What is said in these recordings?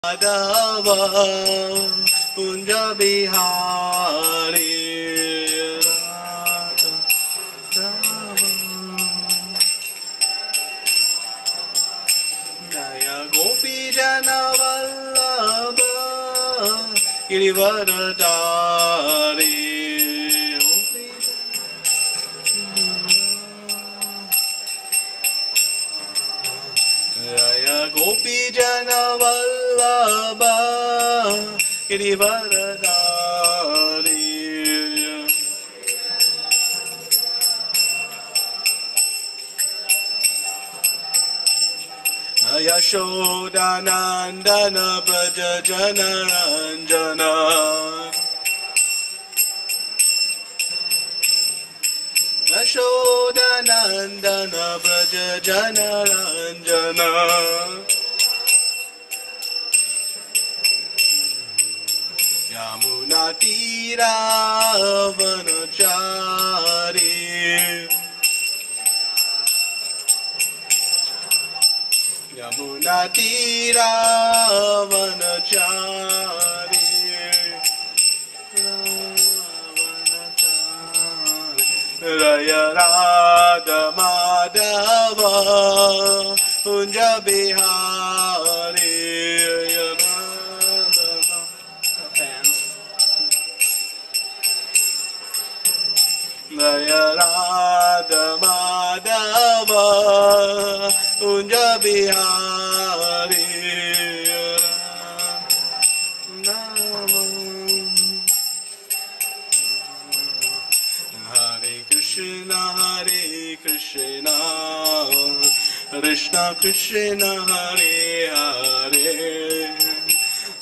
Madhava Kunja Bihari Radha Jaya Gopi Jana Vallabha Girivaradari Jaya Gopi Jana Vallabha Girivaradari Yashodanandana Braja Janaranjana Yashodanandana Braja Janaranjana Yamuna Tira Vanachari Yamuna Tira Vanachari Raya Radha Madhava Kunja Bihari Raya Radha Madhava Kunja Bihari Hare Krishna Krishna Krishna Hare Hare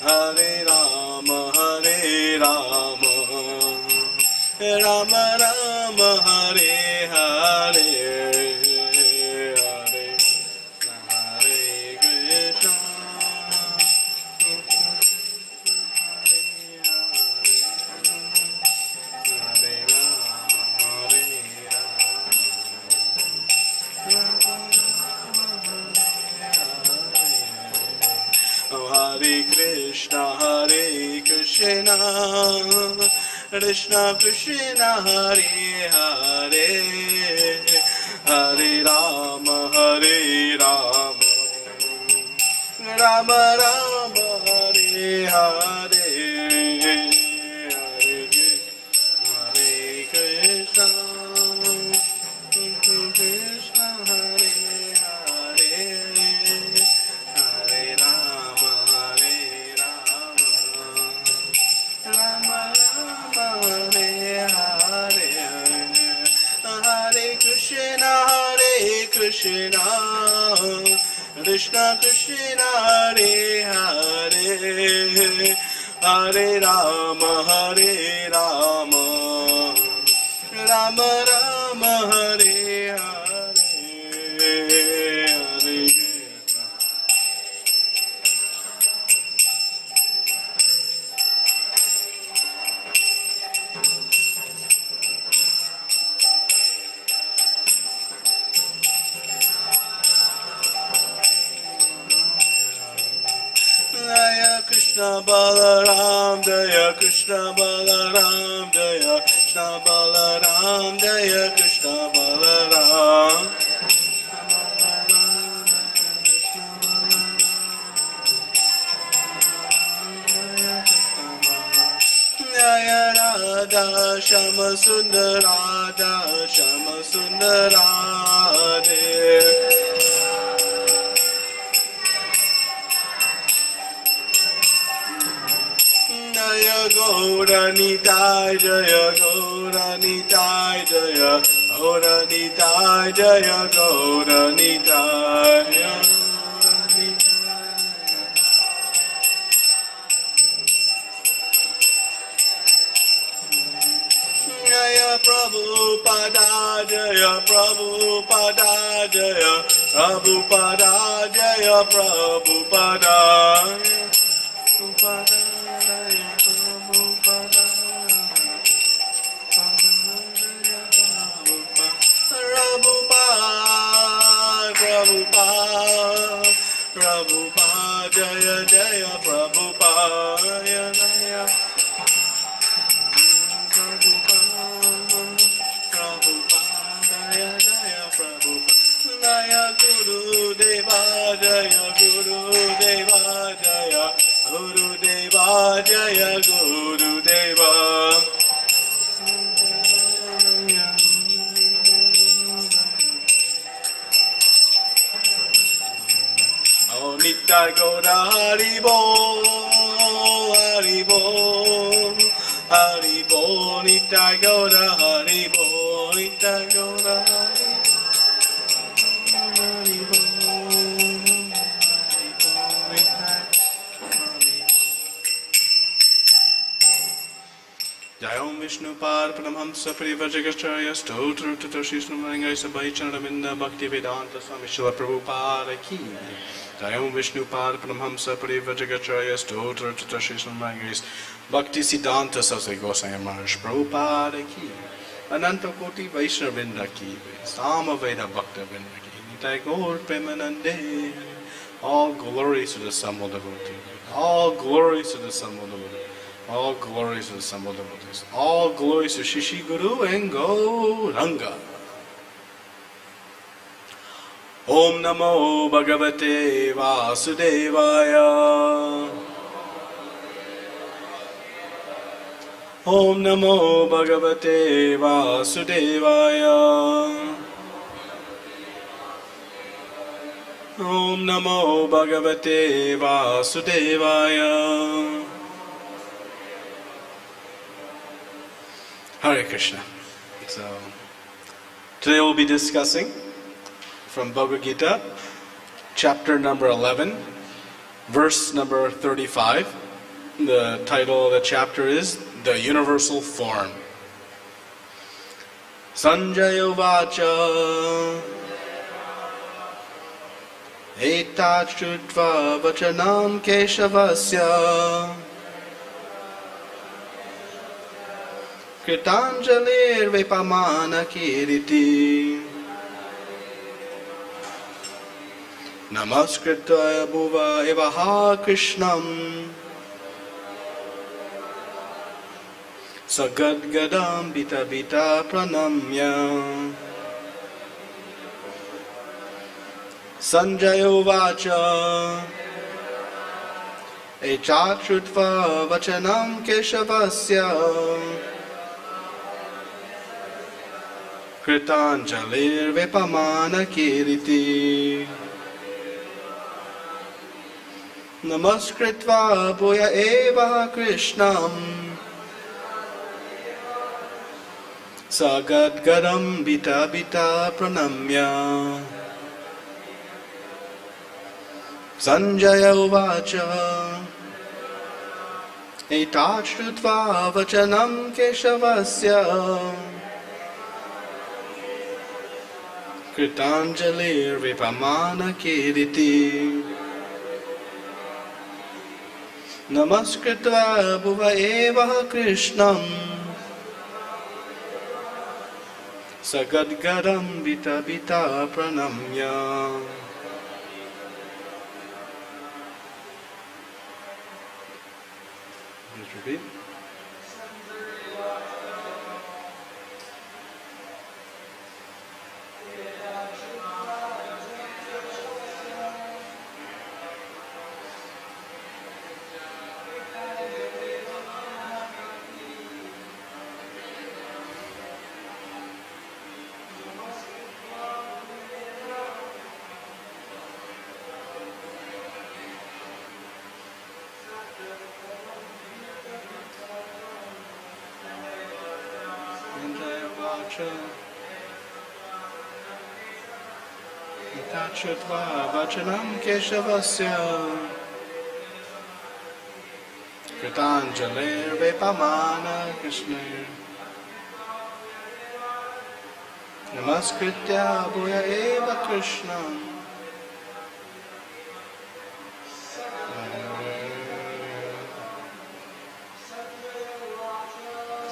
Hare Rama Rama Rama Hare Hare Hare Krishna Krishna Krishna Hare Hare Hare Rama Rama Rama Hare Hare Hare Krishna Krishna Hare Hare Hare Rama Rama Hare Hare Hare Krishna Krishna Krishna Hare Hare Hare Rama Rama Rama Hare Hare Hare Jaya Krishna Balaram Jaya Krishna Balaram Jaya Krishna Balaram Jaya Krishna Balaram Jaya Radha Shama Sundarada Shama Sundarade Jaya Gauranitai Jaya Gauranitai Jaya Gauranitai Jaya Gauranitai Jaya Prabhupada Jaya Prabhupada Jaya Prabhupada Jaya Prabhupada Prabhupada Prabhupada Jaya Jaya Prabhupada Prabhupada Jaya Guru Deva Jaya Guru Deva Jaya Guru Deva Jaya Guru Deva Oh Nitya Gaura Hari Bol Hari Bol Hari Bol Nitya Gaura Hari Bol Nitya Gaura Jayom Vishnu Par Paramhamsa Parivajagacharya Stotra Tatashishnamangay Sabai Chanaravinda Bhakti Vedanta Swami Srila Prabhupada Ki Jayom Vishnu Par Paramhamsa Parivajagacharya Stotra Tatashishnamangay Bhakti Siddhanta Saraswati Goswami Maharaj Prabhupada Ki Ananta Koti Vaishnavinda Ki Sama Veda Bhakta Vinda Ki Nitai Gaur Premanande. All glories to the Sammo devotee. All glories to the Sammo devotee. All glories to the Sammo devotees. All glories to Shishi Guru and Gauranga. Om Namo Bhagavate Vasudevaya. Om Namo Bhagavate Vasudevaya. Om Namo Bhagavate Vasudevaya. Hare Krishna. So, today we'll be discussing from Bhagavad Gita, chapter number 11, verse number 35. The title of the chapter is The Universal Form. Sañjaya uvāca etac śrutvā vacanam keśavasya kṛtāñjalir vepamānaḥ kirīṭī namaskṛtvā bhūya evāha kṛṣṇaṁ sa-gadgadaṁ bhīta-bhītaḥ praṇamya Sañjaya uvāca etac śrutvā vacanam keśavasya kṛtāñjalir vepamānaḥ kirīṭī namaskṛtvā bhūya evāha kṛṣṇaṁ sa-gadgadaṁ bhīta-bhītaḥ praṇamya Sañjaya uvāca etac śrutvā vacanam keśavasya kṛtāñjalir vepamānaḥ kirīṭī namaskṛtvā bhūya evāha kṛṣṇaṁ sa-gadgadaṁ bhīta-bhītaḥ praṇamya Let's repeat. etac śrutvā vacanam keśavasya kṛtāñjalir vepamānaḥ Krishna namaskṛtya bhūya eva Krishna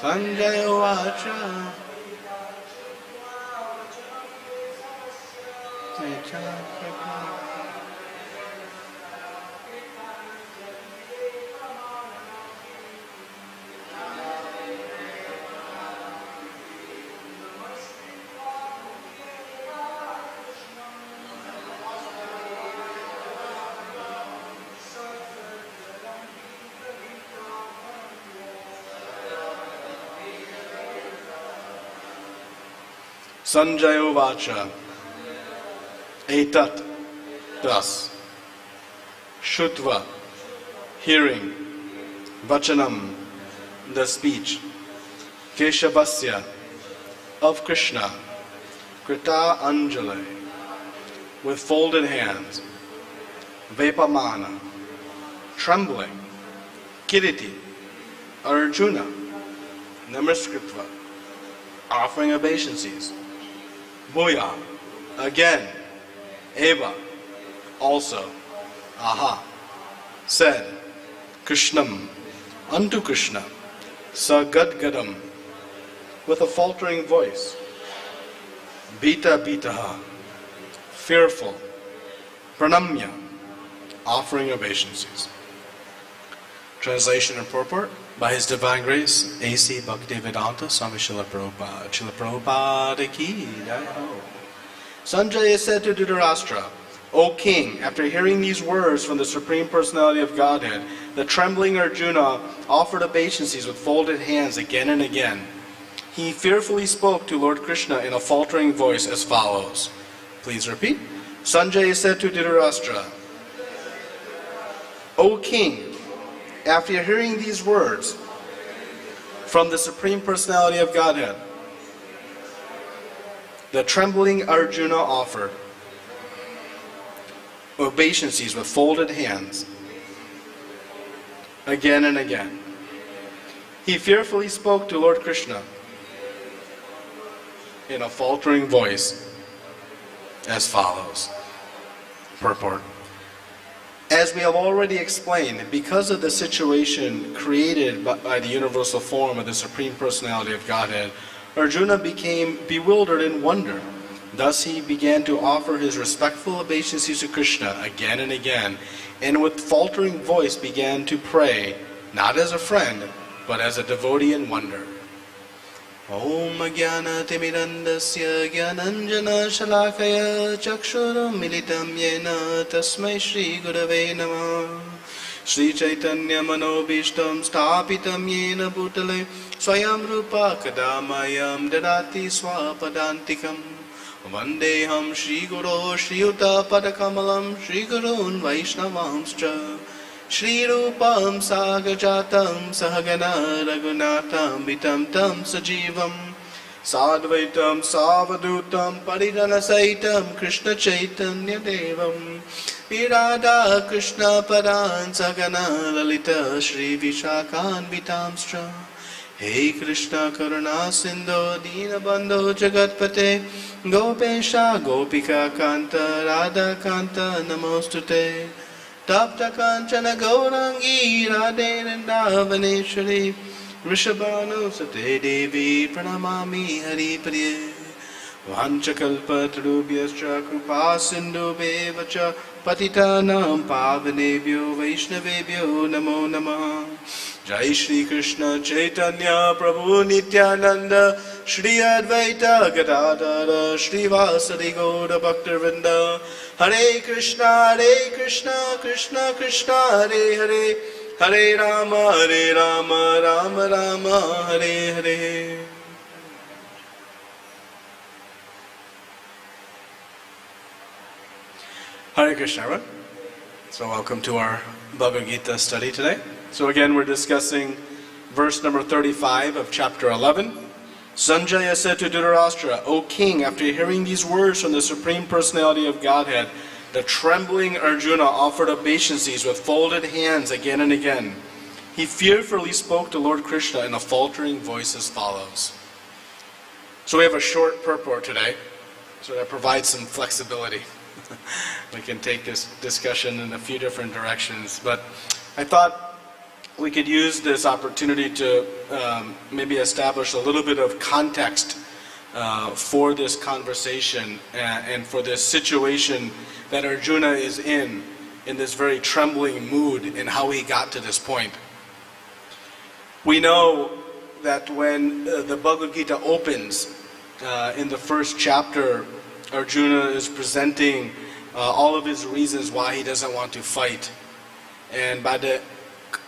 Sañjaya uvāca Sañjaya uvāca, etat, thus, śrutvā, hearing, vacanam, the speech, keśavasya, of Krishna, kṛta-añjaliḥ, with folded hands, vepamānaḥ, trembling, kirīṭī, Arjuna, namaskṛtvā, offering obeisances, bhūyaḥ, again, evāha, also, aha, said, kṛṣṇaṁ, unto Krishna, sa-gadgadaṁ, with a faltering voice, bhīta-bhītaḥ, fearful, praṇamya, offering obeisances. Translation and purport by His Divine Grace, A.C. Bhaktivedanta Swami Srila Prabhupada. Srila Prabhupada ki jai ho. Sañjaya said to Dhritarashtra, O king, after hearing these words from the Supreme Personality of Godhead, the trembling Arjuna offered obeisances with folded hands again and again. He fearfully spoke to Lord Kṛṣṇa in a faltering voice as follows. Please repeat. Sañjaya said to Dhritarashtra, O king, after hearing these words from the Supreme Personality of Godhead, the trembling Arjuna offered obeisances with folded hands again and again. He fearfully spoke to Lord Kṛṣṇa in a faltering voice as follows. Purport. As we have already explained, because of the situation created by the universal form of the Supreme Personality of Godhead, Arjuna became bewildered in wonder. Thus he began to offer his respectful obeisances to Krishna again and again, and with faltering voice began to pray, not as a friend, but as a devotee in wonder. Om Ajnana Timirandasya Jnananjana Shalakaya Chakshuram Militam Yena Tasmai Shri Gurave Namah Shri Chaitanya Manobishtam Stapitam Yena Bhutale Swayam Rupa Kadamayam Dadati Swapadantikam Vandeham Shri Guru Shri Yuta Padakamalam Shri Gurun Vaishnavamscha Shri Rupam sa-gadgadaṁ sahagana raghunatam vitam tam sajivam sadvaitam savadutam paridhanasaitam Krishna Chaitanya Devam Virada Krishna Padan Sagana Lalita Shri Vishakan Vitamstra Hey Krishna Karuna Sindho Dina Bandho Jagatpate Gopesha Gopika Kanta Radha Kanta Namostute Tapta Kanchana Gaurangi Radhe Vrindavaneshwari Rishabhanu Sate Devi Pranamami Hari Priye Vanchakalpatarubhyascha Krupa Sindhubheva Patitanam Pavanebhyo Vaishnavebhyo Namo Namah Jai Shri Krishna Chaitanya Prabhu Nityananda Shri Advaita Gadadara Shri Vasadi Gaura Bhaktivinoda Hare Krishna Krishna Krishna Hare Hare Hare Rama Rama Rama Hare Hare. Hare Krishna, everyone. So welcome to our Bhagavad Gita study today. So again, we're discussing verse number 35 of chapter 11. Sañjaya said to Dhritarashtra, O king, after hearing these words from the Supreme Personality of Godhead, the trembling Arjuna offered obeisances with folded hands again and again. He fearfully spoke to Lord Kṛṣṇa in a faltering voice as follows. So we have a short purport today, so that provides some flexibility. We can take this discussion in a few different directions, but I thought we could use this opportunity to maybe establish a little bit of context for this conversation and for this situation that Arjuna is in this very trembling mood and how he got to this point. We know that when the Bhagavad Gita opens in the first chapter, Arjuna is presenting all of his reasons why he doesn't want to fight. And by the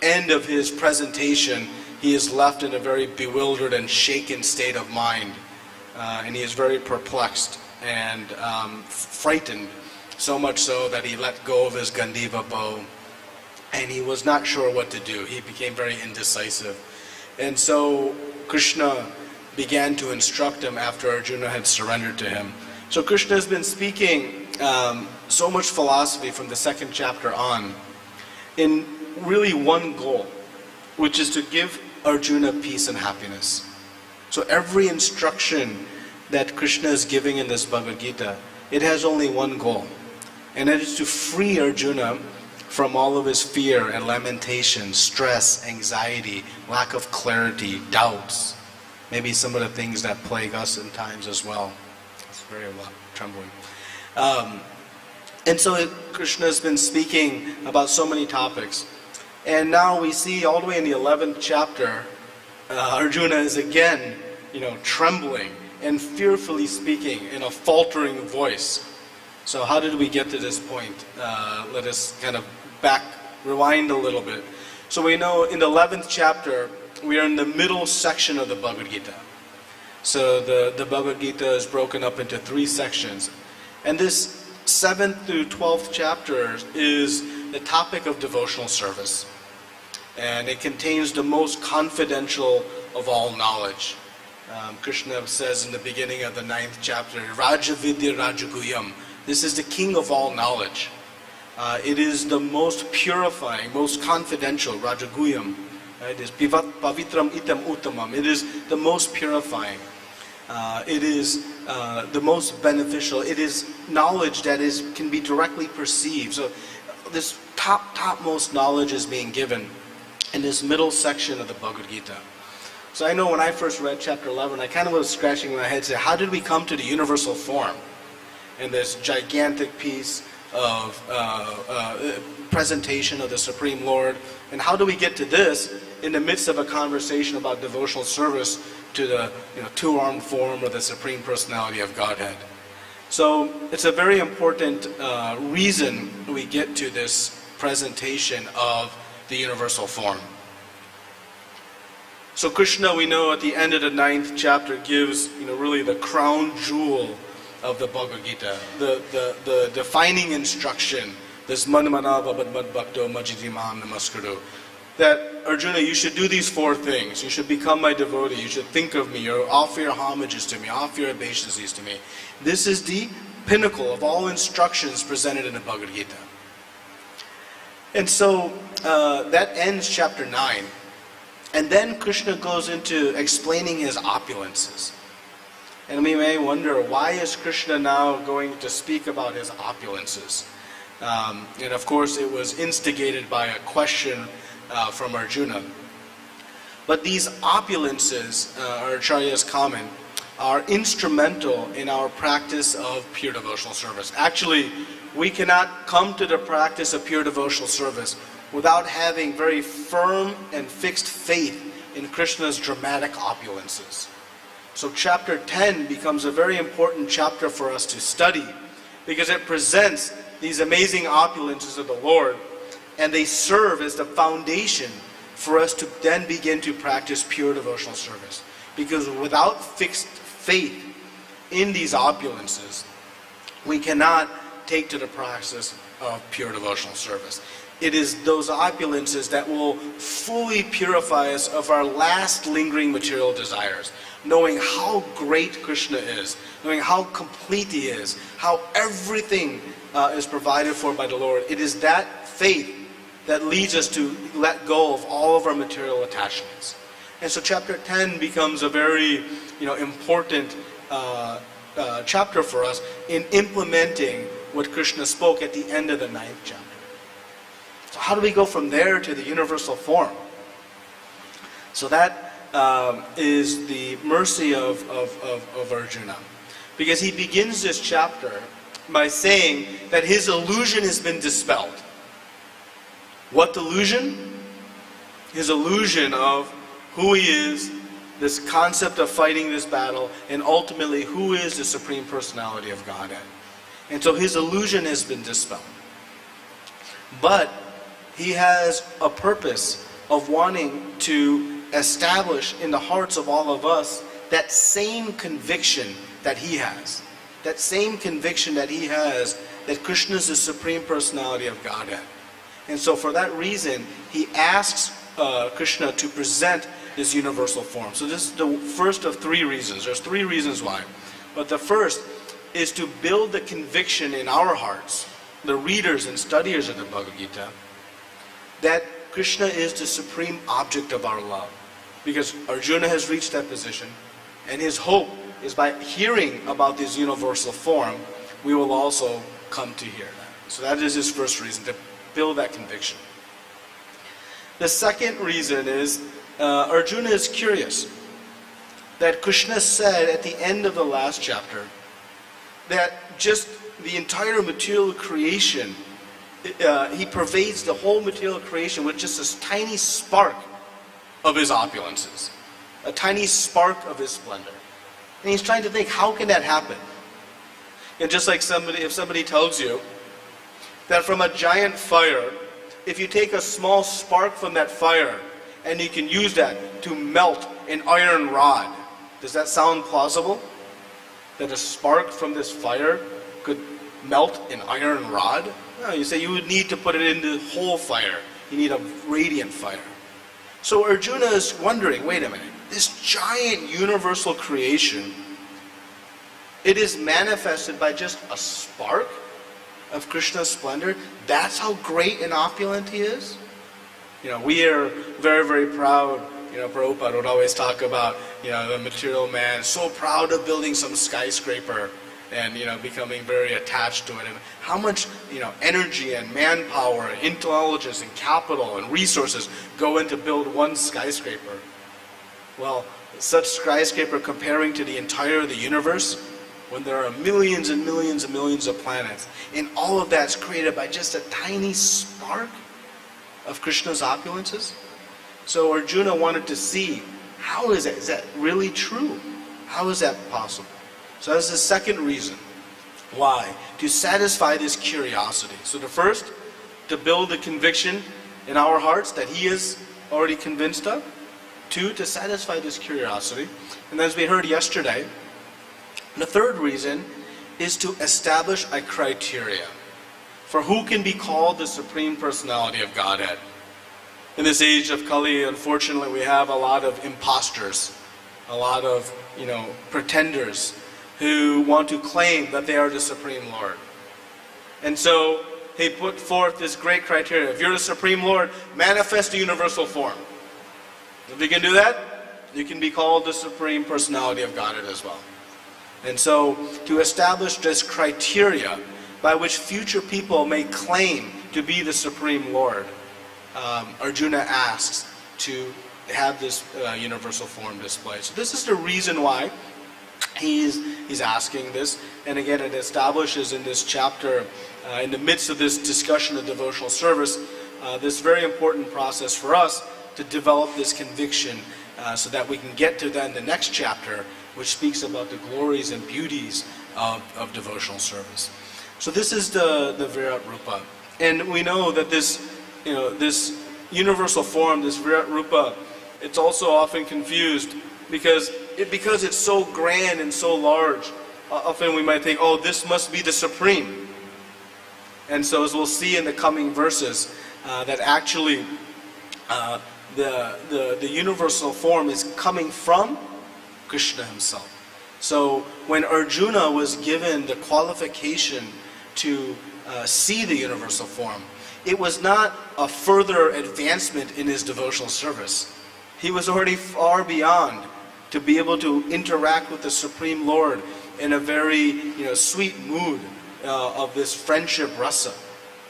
end of his presentation, he is left in a very bewildered and shaken state of mind. and he is very perplexed and frightened, so much so that he let go of his Gandiva bow, and he was not sure what to do. He became very indecisive. And so Krishna began to instruct him after Arjuna had surrendered to him. So Krishna has been speaking so much philosophy from the 2nd chapter on, in really one goal, which is to give Arjuna peace and happiness. So every instruction that Krishna is giving in this Bhagavad Gita, it has only one goal, and it is to free Arjuna from all of his fear and lamentation, stress, anxiety, lack of clarity, doubts, maybe some of the things that plague us in times as well. It's very trembling. And so Krishna has been speaking about so many topics. And now we see all the way in the 11th chapter, Arjuna is again, trembling and fearfully speaking in a faltering voice. So how did we get to this point? Let us kind of rewind a little bit. So we know in the 11th chapter, we are in the middle section of the Bhagavad Gita. So the Bhagavad Gita is broken up into 3 sections. And this 7th through 12th chapter is the topic of devotional service. And it contains the most confidential of all knowledge. Krishna says in the beginning of the 9th chapter, Raja Vidya Rajaguyam. This is the king of all knowledge. It is the most purifying, most confidential, Rajaguyam. It is Pavitram Itam Uttamam. It is the most purifying. It is the most beneficial. It is knowledge that can be directly perceived. So this topmost knowledge is being given in this middle section of the Bhagavad Gita. So I know when I first read chapter 11, I kind of was scratching my head, saying, how did we come to the universal form in this gigantic piece of presentation of the Supreme Lord? And how do we get to this in the midst of a conversation about devotional service to the two-armed form of the Supreme Personality of Godhead? So it's a very important reason we get to this presentation of the universal form. So Krishna, we know at the end of the 9th chapter, gives really the crown jewel of the Bhagavad Gita, the defining instruction, this manmanava badbhakto majidimam namaskṛtvā, that Arjuna, you should do these 4 things. You should become my devotee. You should think of me, or offer your homages to me, offer your obeisances to me. This is the pinnacle of all instructions presented in the Bhagavad Gita. And so that ends chapter 9. And then Krishna goes into explaining his opulences. And we may wonder, why is Krishna now going to speak about his opulences? And of course it was instigated by a question from Arjuna. But these opulences, Acharya's comment, are instrumental in our practice of pure devotional service. Actually, we cannot come to the practice of pure devotional service without having very firm and fixed faith in Krishna's dramatic opulences. So chapter 10 becomes a very important chapter for us to study, because it presents these amazing opulences of the Lord, and they serve as the foundation for us to then begin to practice pure devotional service. Because without fixed faith in these opulences, we cannot take to the practice of pure devotional service. It is those opulences that will fully purify us of our last lingering material desires, knowing how great Krishna is, knowing how complete He is, how everything is provided for by the Lord. It is that faith that leads us to let go of all of our material attachments. And so chapter 10 becomes a very important chapter for us in implementing what Krishna spoke at the end of the 9th chapter. So how do we go from there to the universal form? So that is the mercy of Arjuna. Because he begins this chapter by saying that his illusion has been dispelled. What illusion? His illusion of who he is, this concept of fighting this battle, and ultimately who is the Supreme Personality of Godhead. And so his illusion has been dispelled. But he has a purpose of wanting to establish in the hearts of all of us that same conviction that he has. That same conviction that he has that Krishna is the Supreme Personality of Godhead. And so for that reason, he asks Krishna to present this universal form. So this is the first of three reasons. There's three reasons why. But the first is to build the conviction in our hearts, the readers and studiers of the Bhagavad Gita, that Krishna is the supreme object of our love. Because Arjuna has reached that position, and his hope is by hearing about this universal form, we will also come to hear that. So that is his first reason, to build that conviction. The second reason is Arjuna is curious that Krishna said at the end of the last chapter that just the entire material creation, he pervades the whole material creation with just this tiny spark of his opulences, a tiny spark of his splendor. And he's trying to think, how can that happen? And just like if somebody tells you that from a giant fire, if you take a small spark from that fire and you can use that to melt an iron rod, does that sound plausible? That a spark from this fire could melt an iron rod? No, you say you would need to put it into whole fire. You need a radiant fire. So Arjuna is wondering, wait a minute, this giant universal creation, it is manifested by just a spark of Krishna's splendor? That's how great and opulent he is? You know, we are very, very proud. You know, Prabhupada would always talk about, you know, the material man, so proud of building some skyscraper and, you know, becoming very attached to it. And how much, you know, energy and manpower and intelligence and capital and resources go into build one skyscraper. Well, such skyscraper comparing to the entire of the universe, when there are millions and millions and millions of planets, and all of that's created by just a tiny spark of Krishna's opulences. So Arjuna wanted to see, how is that? Is that really true? How is that possible? So that's the second reason. Why? To satisfy this curiosity. So the first, to build the conviction in our hearts that he is already convinced of. Two, to satisfy this curiosity. And as we heard yesterday, the third reason is to establish a criteria for who can be called the Supreme Personality of Godhead. In this age of Kali, unfortunately, we have a lot of imposters, a lot of, you know, pretenders who want to claim that they are the Supreme Lord. And so he put forth this great criteria. If you're the Supreme Lord, manifest the universal form. If you can do that, you can be called the Supreme Personality of Godhead as well. And so to establish this criteria by which future people may claim to be the Supreme Lord, Arjuna asks to have this universal form displayed. So this is the reason why he's asking this. And again, it establishes in this chapter, in the midst of this discussion of devotional service, this very important process for us to develop this conviction so that we can get to then the next chapter, which speaks about the glories and beauties of devotional service. So this is the Virat Rupa. And we know that this, you know, this universal form, this Virat Rupa, it's also often confused because it's so grand and so large. Often we might think, oh, this must be the Supreme. And so as we'll see in the coming verses, that actually the universal form is coming from Krishna himself. So when Arjuna was given the qualification to see the universal form, it was not a further advancement in his devotional service. He was already far beyond to be able to interact with the Supreme Lord in a very, you know, sweet mood of this friendship rasa.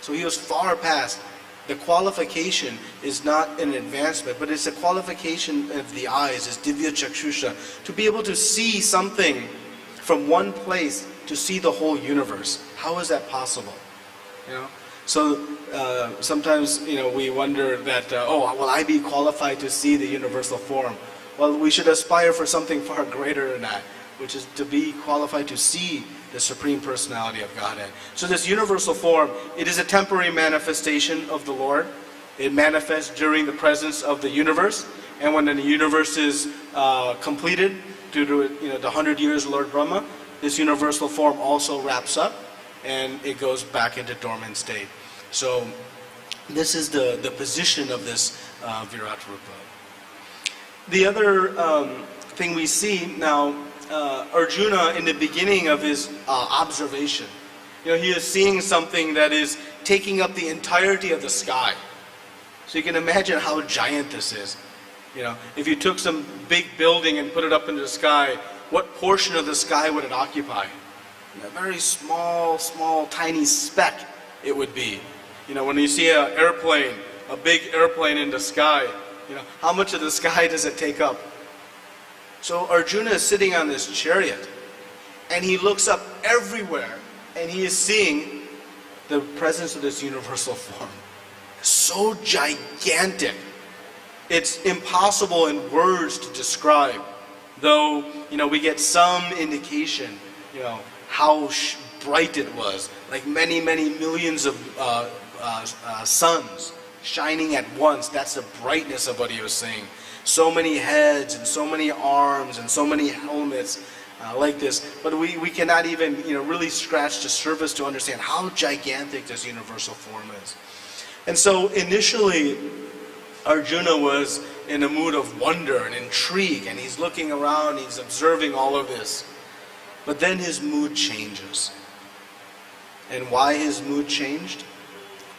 So he was far past. The qualification is not an advancement, but it's a qualification of the eyes, it's divya chakshusha, to be able to see something from one place to see the whole universe. How is that possible? You know? So sometimes, you know, we wonder that, oh, will I be qualified to see the universal form? Well, we should aspire for something far greater than that, which is to be qualified to see the Supreme Personality of Godhead. So this universal form, it is a temporary manifestation of the Lord. It manifests during the presence of the universe, and when the universe is completed, due to the 100 years of Lord Brahma, this universal form also wraps up and it goes back into dormant state. So this is the position of this Virat Rupa. The other thing we see now, Arjuna in the beginning of his observation, he is seeing something that is taking up the entirety of the sky. So you can imagine how giant this is. If you took some big building and put it up into the sky, what portion of the sky would it occupy? A very small, tiny speck it would be. When you see an airplane, a big airplane in the sky, how much of the sky does it take up? So Arjuna is sitting on this chariot, and he looks up everywhere, and he is seeing the presence of this universal form. So gigantic. It's impossible in words to describe, though, we get some indication, how bright it was, like many millions of suns shining at once. That's the brightness of what he was seeing. So many heads and so many arms and so many helmets like this, but we cannot even really scratch the surface to understand how gigantic this universal form is. And so initially Arjuna was in a mood of wonder and intrigue, and he's looking around, he's observing all of this. But then his mood changes. And why his mood changed?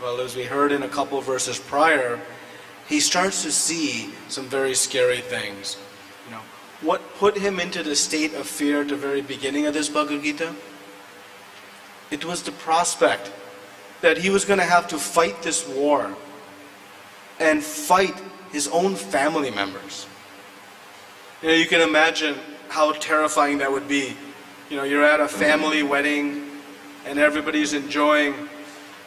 Well, as we heard in a couple verses prior, he starts to see some very scary things. What put him into the state of fear at the very beginning of this Bhagavad Gita? It was the prospect that he was going to have to fight this war and fight his own family members. You can imagine how terrifying that would be. You're at a family wedding and everybody's enjoying,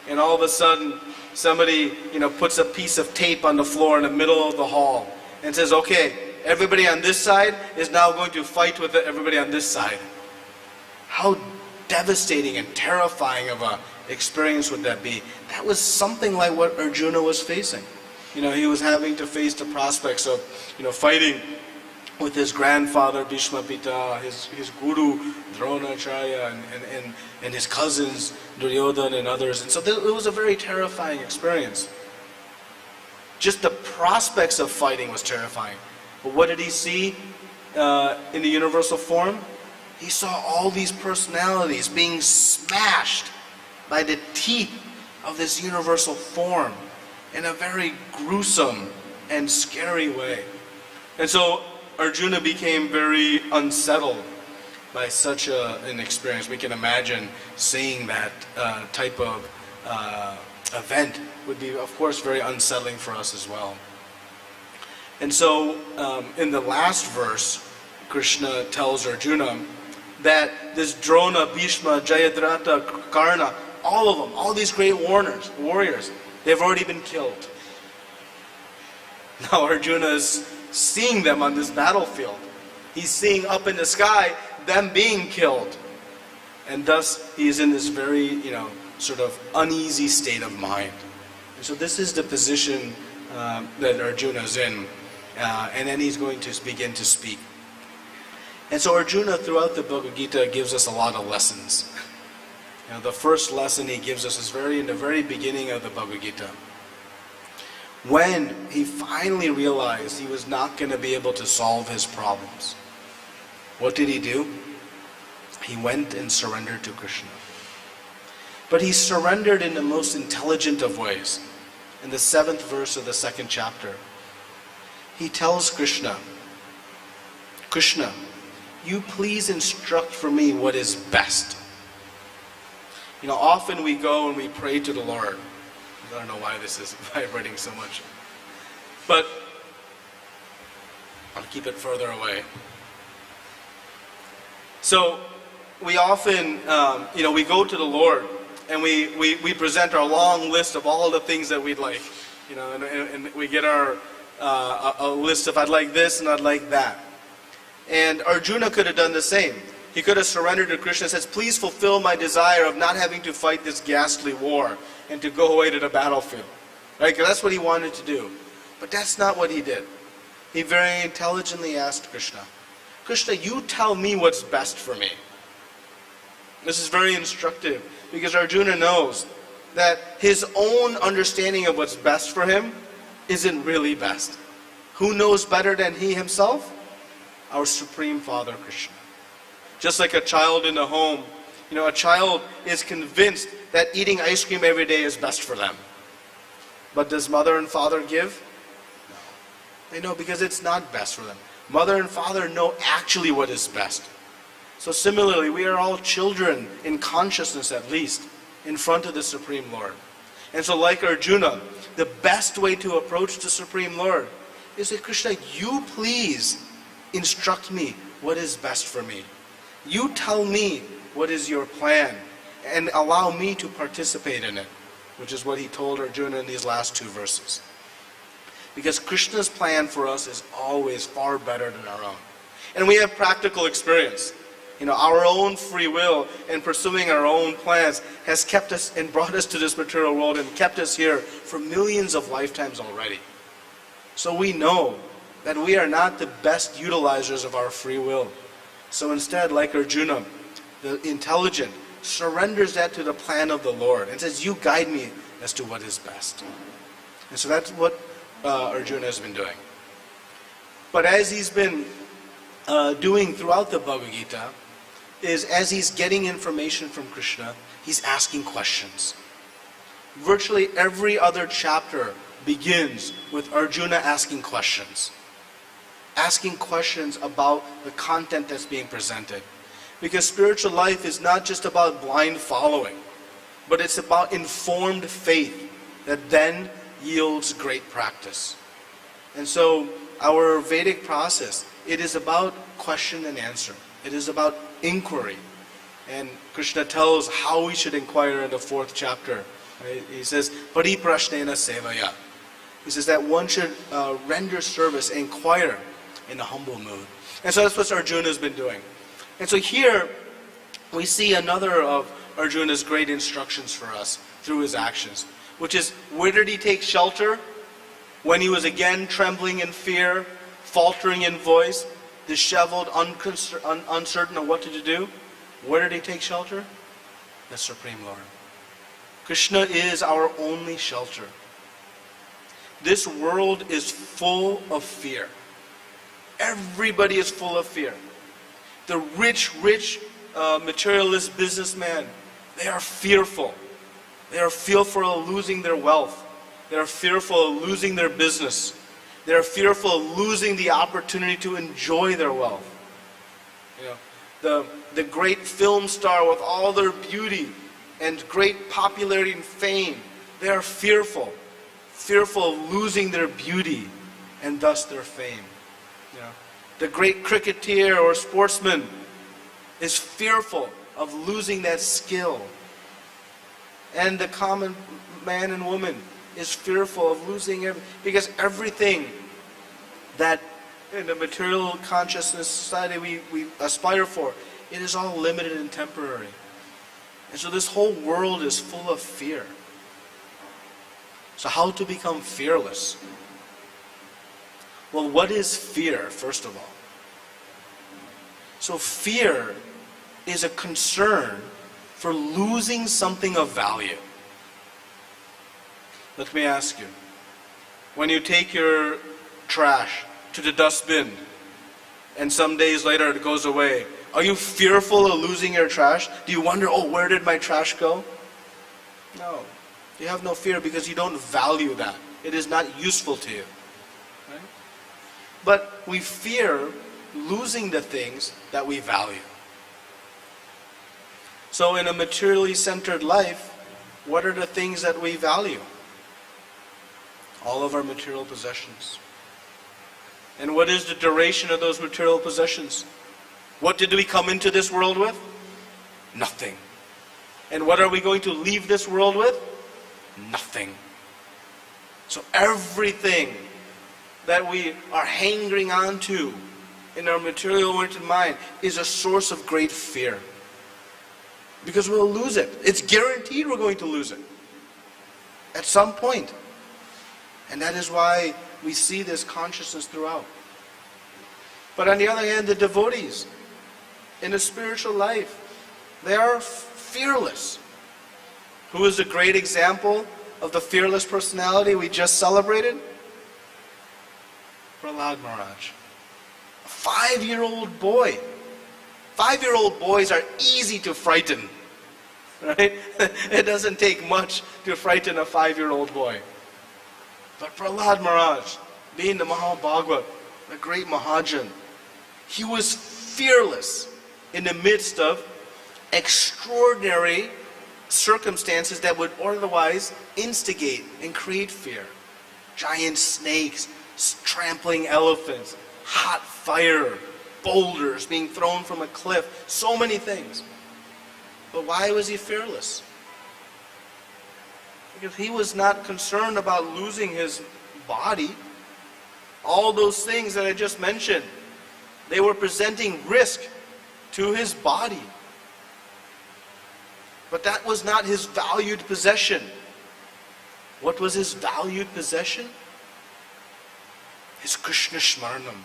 and all of a sudden somebody puts a piece of tape on the floor in the middle of the hall and says, okay, everybody on this side is now going to fight with everybody on this side. How devastating and terrifying of an experience would that be? That was something like what Arjuna was facing. He was having to face the prospects of fighting with his grandfather Bhīṣma-pīta, his guru Dronacharya, and his cousins Duryodhana and others. And so it was a very terrifying experience. Just the prospects of fighting was terrifying. But what did he see in the universal form? He saw all these personalities being smashed by the teeth of this universal form in a very gruesome and scary way. And so Arjuna became very unsettled by such an experience. We can imagine seeing that type of event would be, of course, very unsettling for us as well. And so in the last verse, Krishna tells Arjuna that this Drona, Bhishma, Jayadratha, Karna, all of them, all these great warriors, they've already been killed. Now Arjuna is seeing them on this battlefield. He's seeing up in the sky them being killed. And thus he is in this very, sort of uneasy state of mind. And so this is the position that Arjuna is in. And then he's going to begin to speak. And so Arjuna throughout the Bhagavad Gita gives us a lot of lessons. The first lesson he gives us is in the very beginning of the Bhagavad Gita. When he finally realized he was not going to be able to solve his problems, what did he do? He went and surrendered to Krishna. But he surrendered in the most intelligent of ways. In the 7th verse of the 2nd chapter, he tells Krishna, Krishna, you please instruct for me what is best. Often we go and we pray to the Lord. I don't know why this is vibrating so much. But I'll keep it further away. So we often, we go to the Lord and we present our long list of all the things that we'd like. And we get our a list of I'd like this and I'd like that. And Arjuna could have done the same. He could have surrendered to Krishna and says, please fulfill my desire of not having to fight this ghastly war and to go away to the battlefield. Right? Because that's what he wanted to do. But that's not what he did. He very intelligently asked Krishna, Kṛṣṇa, you tell me what's best for me. This is very instructive because Arjuna knows that his own understanding of what's best for him isn't really best. Who knows better than he himself? Our Supreme Father Krishna. Just like a child in a home, a child is convinced that eating ice cream every day is best for them. But does mother and father give? No. They know because it's not best for them. Mother and father know actually what is best. So similarly, we are all children in consciousness at least, in front of the Supreme Lord. And so like Arjuna, the best way to approach the Supreme Lord is say, Kṛṣṇa, you please instruct me what is best for me. You tell me what is your plan and allow me to participate in it, which is what he told Arjuna in these last two verses. Because Krishna's plan for us is always far better than our own. And we have practical experience. Our own free will and pursuing our own plans has kept us and brought us to this material world and kept us here for millions of lifetimes already. So we know that we are not the best utilizers of our free will. So instead, like Arjuna, the intelligent surrenders that to the plan of the Lord and says, you guide me as to what is best. And so that's what Arjuna has been doing. But as he's been doing throughout the Bhagavad Gita, is as he's getting information from Krishna, he's asking questions. Virtually every other chapter begins with Arjuna asking questions. Asking questions about the content that's being presented. Because spiritual life is not just about blind following, but it's about informed faith that then yields great practice. And so our Vedic process, it is about question and answer. It is about inquiry. And Krishna tells how we should inquire in the 4th chapter. Right? He says, pariprashnena sevaya. He says that one should render service, inquire in a humble mood. And so that's what Arjuna has been doing. And so here we see another of Arjuna's great instructions for us through his actions, which is, where did he take shelter? When he was again trembling in fear, faltering in voice, disheveled, uncertain of what to do. Where did he take shelter? The Supreme Lord. Krishna is our only shelter. This world is full of fear. Everybody is full of fear. The rich materialist businessman, they are fearful. They are fearful of losing their wealth. They are fearful of losing their business. They are fearful of losing the opportunity to enjoy their wealth. The great film star with all their beauty and great popularity and fame, they are fearful of losing their beauty and thus their fame. The great cricketer or sportsman is fearful of losing that skill. And the common man and woman is fearful of losing everything, because everything that in the material consciousness society we aspire for, it is all limited and temporary. And so this whole world is full of fear. So how to become fearless? Well, what is fear, first of all? So fear is a concern for losing something of value. Let me ask you, when you take your trash to the dustbin and some days later it goes away, are you fearful of losing your trash? Do you wonder, oh, where did my trash go? No. You have no fear because you don't value that. It is not useful to you. Right? But we fear losing the things that we value. So in a materially centered life, what are the things that we value? All of our material possessions. And what is the duration of those material possessions? What did we come into this world with? Nothing. And what are we going to leave this world with? Nothing. So everything that we are hanging on to in our material-oriented mind is a source of great fear. Because we'll lose it. It's guaranteed we're going to lose it at some point. And that is why we see this consciousness throughout. But on the other hand, the devotees in the spiritual life, they are fearless. Who is a great example of the fearless personality we just celebrated? Prahlad Maharaj. A 5-year-old boy. 5-year-old boys are easy to frighten. Right? It doesn't take much to frighten a 5-year-old boy. But Prahlad Maharaj, being the Mahabhagavad, the great Mahajan, he was fearless in the midst of extraordinary circumstances that would otherwise instigate and create fear. Giant snakes, trampling elephants, hot fire, boulders being thrown from a cliff, so many things. But why was he fearless? Because he was not concerned about losing his body. All those things that I just mentioned, they were presenting risk to his body. But that was not his valued possession. What was his valued possession? His Krishna Smaranam,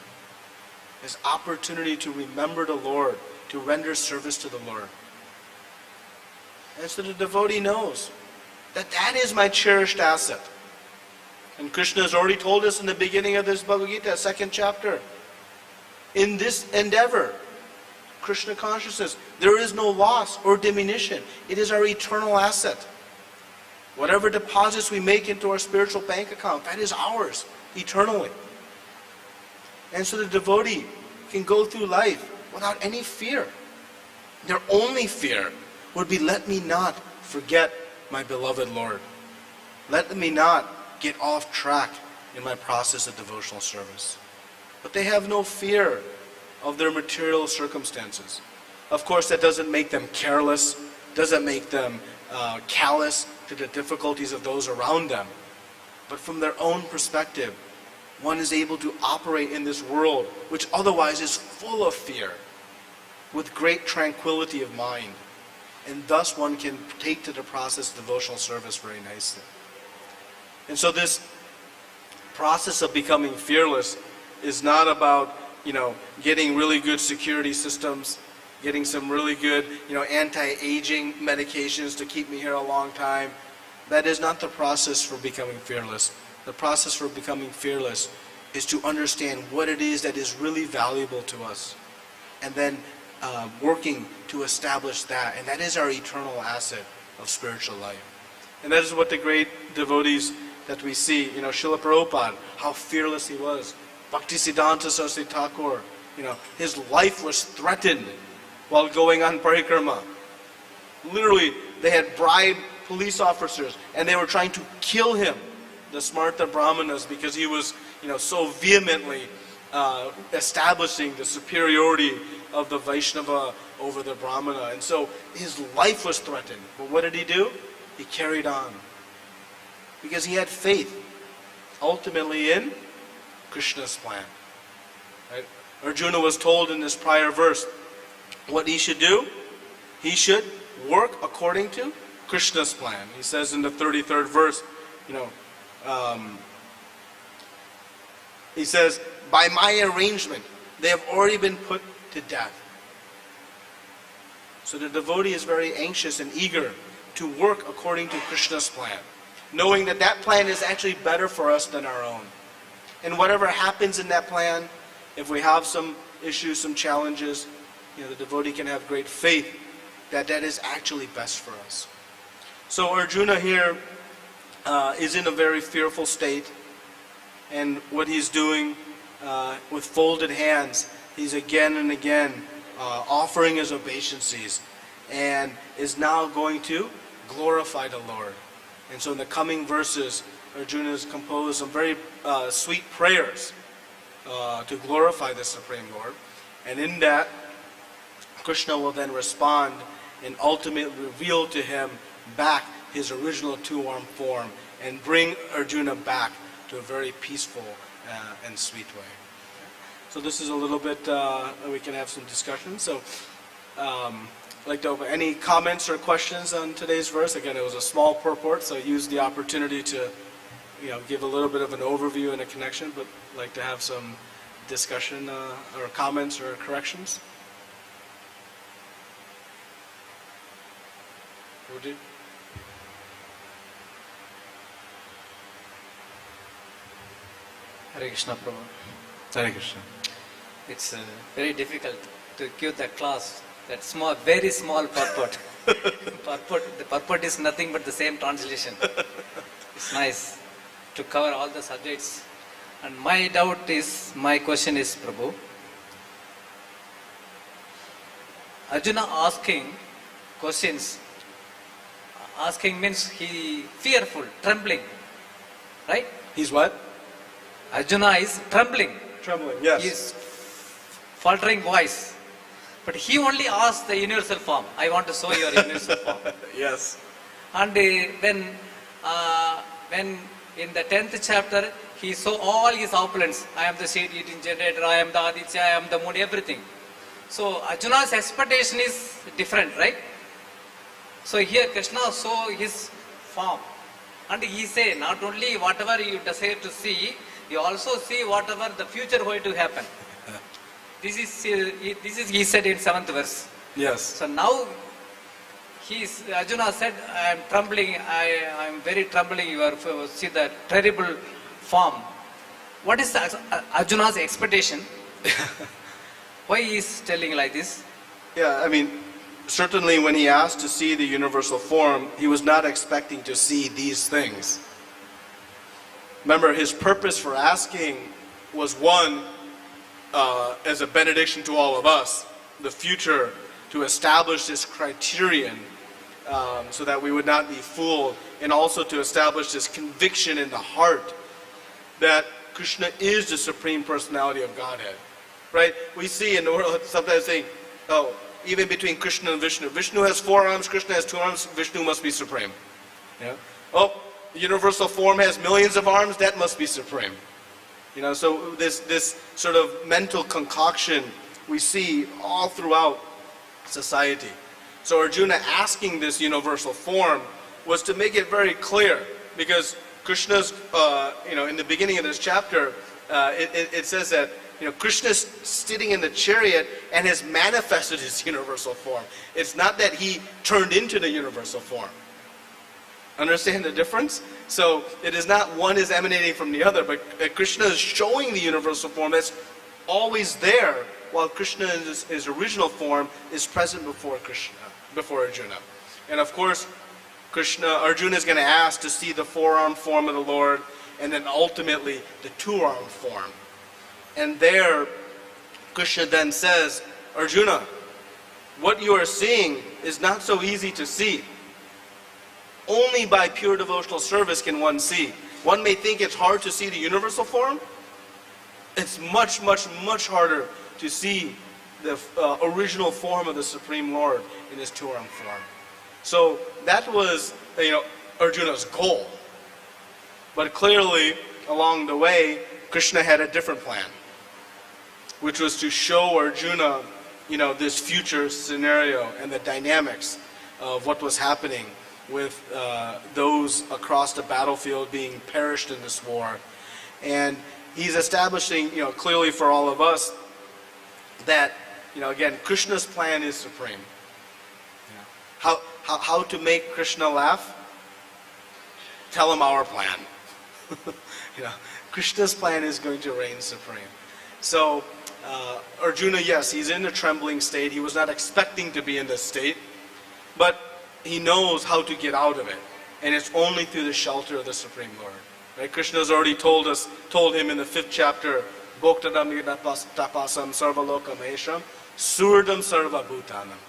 his opportunity to remember the Lord, to render service to the Lord. And so the devotee knows that that is my cherished asset. And Krishna has already told us in the beginning of this Bhagavad Gita, 2nd chapter, in this endeavor, Krishna consciousness, there is no loss or diminution. It is our eternal asset. Whatever deposits we make into our spiritual bank account, that is ours eternally. And so the devotee can go through life without any fear. Their only fear would be, let me not forget my beloved Lord. Let me not get off track in my process of devotional service. But they have no fear of their material circumstances. Of course, that doesn't make them careless, doesn't make them callous to the difficulties of those around them. But from their own perspective, one is able to operate in this world which otherwise is full of fear, with great tranquility of mind. And thus one can take to the process of devotional service very nicely. And so this process of becoming fearless is not about, getting really good security systems, getting some really good, anti-aging medications to keep me here a long time. That is not the process for becoming fearless. The process for becoming fearless is to understand what it is that is really valuable to us, and then working to establish that. And that is our eternal asset of spiritual life. And that is what the great devotees that we see, Srila Prabhupada, how fearless he was. Bhaktisiddhanta Saraswati Thakur, his life was threatened while going on parikrama. Literally, they had bribed police officers and they were trying to kill him, the Smarta Brahmanas, because he was, so vehemently establishing the superiority of the Vaishnava over the Brahmana. And so his life was threatened. But what did he do? He carried on. Because he had faith, ultimately, in Krishna's plan. Right? Arjuna was told in this prior verse what he should do. He should work according to Krishna's plan. He says in the 33rd verse, he says, by my arrangement, they have already been put to death. So the devotee is very anxious and eager to work according to Krishna's plan, knowing that that plan is actually better for us than our own. And whatever happens in that plan, if we have some issues, some challenges, the devotee can have great faith that that is actually best for us. So Arjuna here is in a very fearful state, and what he's doing with folded hands, he's again and again offering his obeisances, and is now going to glorify the Lord. And so in the coming verses, Arjuna has composed some very sweet prayers to glorify the Supreme Lord. And in that, Krishna will then respond and ultimately reveal to him back his original two-armed form and bring Arjuna back to a very peaceful and sweet way. So this is a little bit, we can have some discussion. So like to open any comments or questions on today's verse. Again, it was a small purport, so I used the opportunity to give a little bit of an overview and a connection, but like to have some discussion or comments or corrections? Would you? Hare Krishna, Prabhu. Hare Krishna. It's very difficult to give the class that small, very small purport. The purport is nothing but the same translation. It's nice to cover all the subjects. And my question is, Prabhu, Arjuna asking questions. Asking means he fearful, trembling, right? He's what? Arjuna is trembling. Trembling, yes. He is faltering voice. But he only asked the universal form. I want to show your universal form. Yes. And when in the 10th chapter, he saw all his opulence. I am the seed-eating generator, I am the Aditya, I am the moon, everything. So Arjuna's expectation is different, right? So here Krishna saw his form. And he say, not only whatever you desire to see, you also see whatever the future going to happen. This is he said in 7th verse. Yes. So now Arjuna said, I am trembling, I am very trembling, you are see the terrible form. What is Arjuna's expectation? Why he is telling like this? Yeah, I mean, certainly when he asked to see the universal form, he was not expecting to see these things. Remember, his purpose for asking was one, as a benediction to all of us, the future, to establish this criterion so that we would not be fooled, and also to establish this conviction in the heart that Krishna is the Supreme Personality of Godhead. Right? We see in the world sometimes saying, oh, even between Krishna and Vishnu. Vishnu has 4 arms, Krishna has 2 arms, Vishnu must be supreme. Yeah? Oh, the universal form has millions of arms, that must be supreme. You know, so this sort of mental concoction we see all throughout society. So Arjuna asking this universal form was to make it very clear, because Krishna's, in the beginning of this chapter, it says that, Krishna's sitting in the chariot and has manifested his universal form. It's not that he turned into the universal form. Understand the difference? So it is not one is emanating from the other, but Krishna is showing the universal form that's always there, while Krishna in his original form is present before Arjuna. And of course, Arjuna is going to ask to see the 4-armed form of the Lord, and then ultimately the 2-armed form. And there, Krishna then says, Arjuna, what you are seeing is not so easy to see. Only by pure devotional service can one see. One may think it's hard to see the universal form. It's much, much, much harder to see the original form of the Supreme Lord in his 2-armed form. So that was, Arjuna's goal. But clearly, along the way, Krishna had a different plan, which was to show Arjuna, this future scenario and the dynamics of what was happening with those across the battlefield being perished in this war. And he's establishing, clearly for all of us that, again, Krishna's plan is supreme. How to make Krishna laugh? Tell him our plan. Krishna's plan is going to reign supreme. So Arjuna, yes, he's in a trembling state. He was not expecting to be in this state, but he knows how to get out of it, and it's only through the shelter of the Supreme Lord. Right? Krishna has already told him in the 5th chapter, "Bhoktaram tapasam sarvalokam esham surdam sarva bhutanam."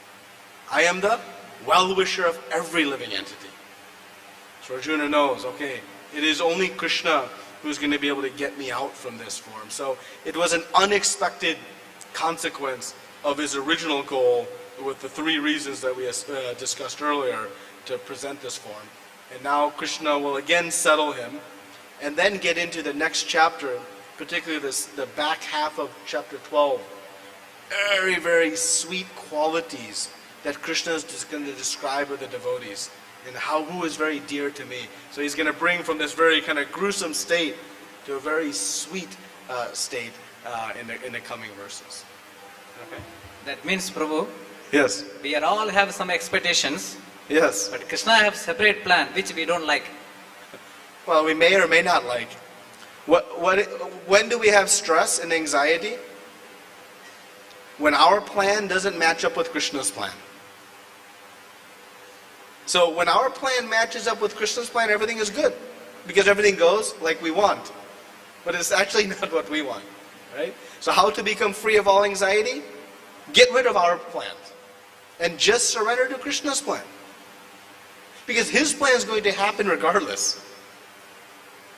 I am the well-wisher of every living entity. So Arjuna knows, okay, it is only Krishna who's going to be able to get me out from this form. So it was an unexpected consequence of his original goal, with the 3 reasons that we discussed earlier to present this form. And now Krishna will again settle him, and then get into the next chapter, particularly the back half of chapter 12. Very, very sweet qualities that Krishna is just going to describe with the devotees, and who is very dear to me. So he's going to bring from this very kind of gruesome state to a very sweet state in the coming verses. Okay. That means, Prabhu, Yes. we are all have some expectations, Yes. but Krishna have separate plan which we don't like. Well, we may or may not like. When do we have stress and anxiety? When our plan doesn't match up with Krishna's plan. So when our plan matches up with Krishna's plan, everything is good. Because everything goes like we want. But it's actually not what we want. Right? So how to become free of all anxiety? Get rid of our plans. And just surrender to Krishna's plan. Because His plan is going to happen regardless.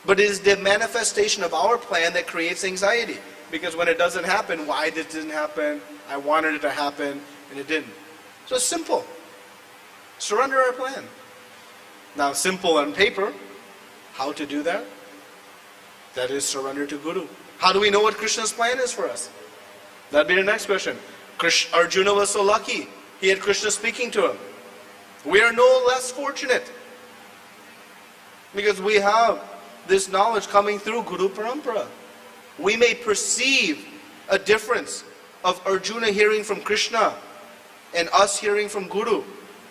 But it is the manifestation of our plan that creates anxiety. Because when it doesn't happen, why this didn't happen? I wanted it to happen, and it didn't. So it's simple. Surrender our plan. Now, simple on paper, how to do that? That is surrender to Guru. How do we know what Krishna's plan is for us? That'd be the next question. Arjuna was so lucky. He had Krishna speaking to him. We are no less fortunate. Because we have this knowledge coming through Guru Parampara. We may perceive a difference of Arjuna hearing from Krishna and us hearing from Guru.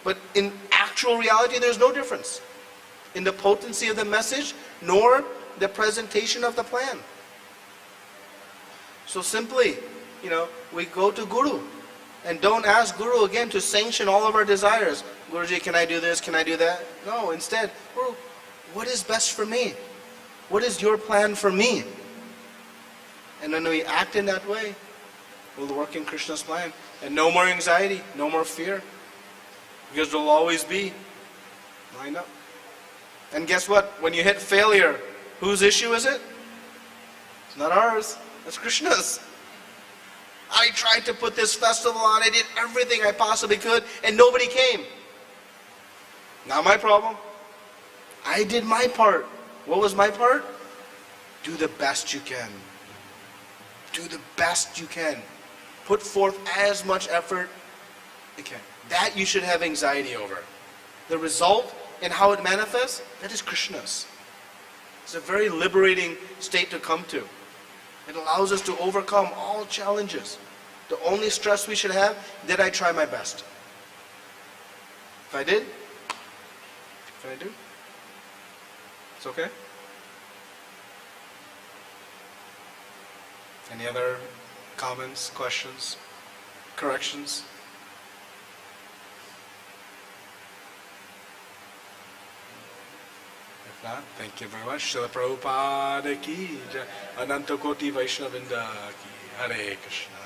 But in actual reality, there's no difference in the potency of the message, nor the presentation of the plan. So simply, we go to Guru and don't ask Guru again to sanction all of our desires. Guruji, can I do this? Can I do that? No, instead, Guru, what is best for me? What is your plan for me? And when we act in that way, we'll work in Krishna's plan. And no more anxiety, no more fear. Because there'll always be lined up. And guess what? When you hit failure, whose issue is it? It's not ours. It's Krishna's. I tried to put this festival on. I did everything I possibly could, and nobody came. Not my problem. I did my part. What was my part? Do the best you can. Do the best you can. Put forth as much effort you can. That you should have anxiety over. The result and how it manifests, that is Krishna's. It's a very liberating state to come to. It allows us to overcome all challenges. The only stress we should have, did I try my best? If I did, it's okay. Any other comments, questions, corrections? If not, thank you very much. Srila Prabhupada ki jai. Ananta Koti Vaishnavrinda ki. Hare Krishna.